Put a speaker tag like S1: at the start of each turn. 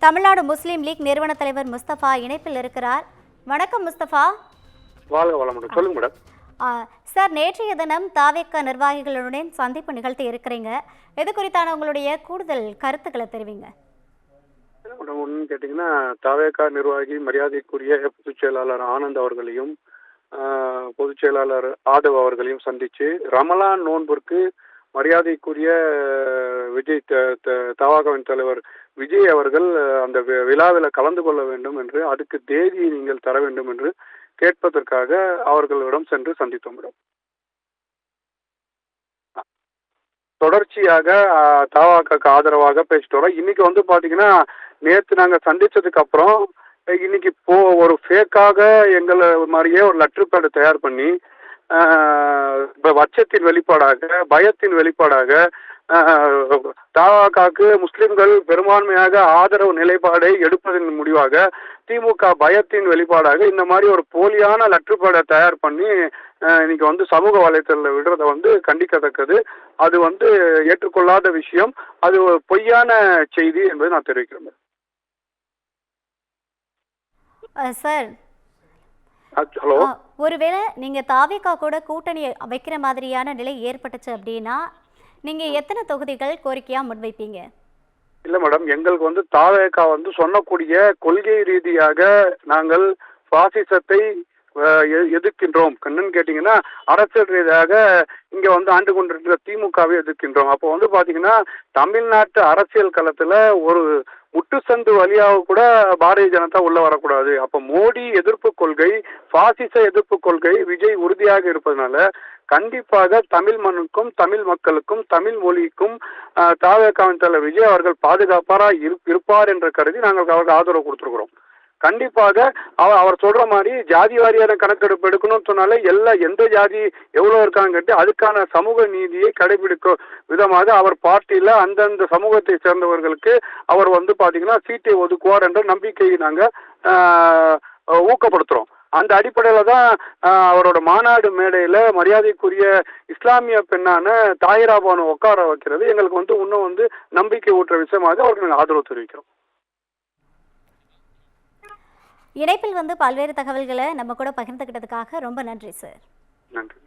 S1: தமிழ்நாடு முஸ்லீம் league நிறுவன தலைவர் முஸ்தபா இணைப்பில் இருக்கிறார். வணக்கம் முஸ்தபா.
S2: வாழ்க வளமுடன். சொல்லுங்க மேடம்.
S1: சார், நேற்றைய தினம் தாவேக நிர்வாகிகளுடன் சந்திப்பு நிகழ்த்தி இருக்கிறீங்க. இது குறித்தான உங்களுடைய கூடுதல் கருத்துக்களை தெரிவிங்க.
S2: ஒன்னு கேட்டீங்கன்னா, தாவேக நிர்வாகி மரியாதைக்குரிய பொதுச் செயலாளர் ஆனந்த் அவர்களையும் பொதுச் செயலாளர் ஆதவ் அவர்களையும் சந்திச்சு ரமலான் நோன்பிற்கு மரியாதைக்குரிய விஜய் தவாகவின் தலைவர் விஜய் அவர்கள் அந்த விழாவில் கலந்து கொள்ள வேண்டும் என்று, அதுக்கு தேதியை நீங்கள் தர வேண்டும் என்று கேட்பதற்காக அவர்களிடம் சென்று சந்தித்தோம் மேடம். தொடர்ச்சியாக தவாகக்கு ஆதரவாக பேசிட்டு வரோம். இன்னைக்கு வந்து பாத்தீங்கன்னா, நேற்று நாங்க சந்திச்சதுக்கு அப்புறம் இன்னைக்கு ஒரு ஃபேக்காக எங்களை மாதிரியே ஒரு லெட்டர் பேடு தயார் பண்ணி அச்சத்தின் வெளிப்பாடாக, பயத்தின் வெளிப்பாடாக, தவாகக்கு முஸ்லிம்கள் பெரும்பான்மையாக ஆதரவு நிலைப்பாடை எடுப்பதன் முடிவாக திமுக பயத்தின் வெளிப்பாடாக இந்த மாதிரி ஒரு போலியான லெட்டர் பேடை தயார் பண்ணி இன்னைக்கு வந்து சமூக வலைத்தளத்தில் விடுறத வந்து கண்டிக்கத்தக்கது. அது வந்து ஏற்றுக்கொள்ளாத விஷயம். அது ஒரு பொய்யான செய்தி என்பதை நான் தெரிவிக்கிறேன்.
S1: Sir,
S2: hello.
S1: ஒருவேளை நீங்க தாவேகா கூட கூட்டணி வைக்கிற மாதிரியான நிலை ஏற்பட்டுச்சு அப்படின்னா நீங்க எத்தனை தொகுதிகள் கோரிக்கையா முன்வைப்பீங்க?
S2: இல்ல மேடம், எங்களுக்கு வந்து தாவேகா வந்து சொன்னக்கூடிய கொள்கை ரீதியாக நாங்கள் பாசிசத்தை எதிர்க்கின்றோம். என்னன்னு கேட்டீங்கன்னா, அரசியல் ரீதியாக இங்க வந்து ஆண்டு கொண்டிருக்கிற திமுகவை எதிர்க்கின்றோம். அப்போ வந்து பாத்தீங்கன்னா, தமிழ்நாட்டு அரசியல் களத்துல ஒரு முட்டுசந்து வழியாக கூட பாரதிய ஜனதா உள்ள வரக்கூடாது. அப்ப மோடி எதிர்ப்பு கொள்கை, பாசிச எதிர்ப்பு கொள்கை விஜய் உறுதியாக இருப்பதனால கண்டிப்பாக தமிழ் மண்ணுக்கும் தமிழ் மக்களுக்கும் தமிழ் மொழிக்கும் தாவேகாவின் தலைவர் விஜய் அவர்கள் பாதுகாப்பாக இருப்பார் என்று கருதி நாங்கள் அவருக்கு ஆதரவு கொடுத்துருக்கிறோம். கண்டிப்பாக அவர் சொல்ற மாதிரி ஜாதி வாரியான கணக்கெடுப்பு எடுக்கணும்னு சொன்னாலே எந்த ஜாதி எவ்வளவு இருக்கான்னு கேட்டு அதுக்கான சமூக நீதியை கடைபிடிக்கும் விதமாக அவர் பார்ட்டியில அந்தந்த சமூகத்தை சேர்ந்தவர்களுக்கு அவர் வந்து பாத்தீங்கன்னா சீட்டை ஒதுக்குவார் என்ற நம்பிக்கையை நாங்க ஊக்கப்படுத்துறோம். அந்த அடிப்படையில தான் அவரோட மாநாடு மேடையில மரியாதைக்குரிய இஸ்லாமிய பெண்ணான தாயிரா பானு உட்கார வைக்கிறது எங்களுக்கு வந்து இன்னும் வந்து நம்பிக்கை ஊட்டுற விஷயமாக அவருக்கு நாங்கள் ஆதரவு தெரிவிக்கிறோம்.
S1: இணைப்பில் வந்து பல்வேறு தகவல்களை நம்ம கூட பகிர்ந்துக்கிட்டதுக்காக ரொம்ப நன்றி சார்.
S2: நன்றி.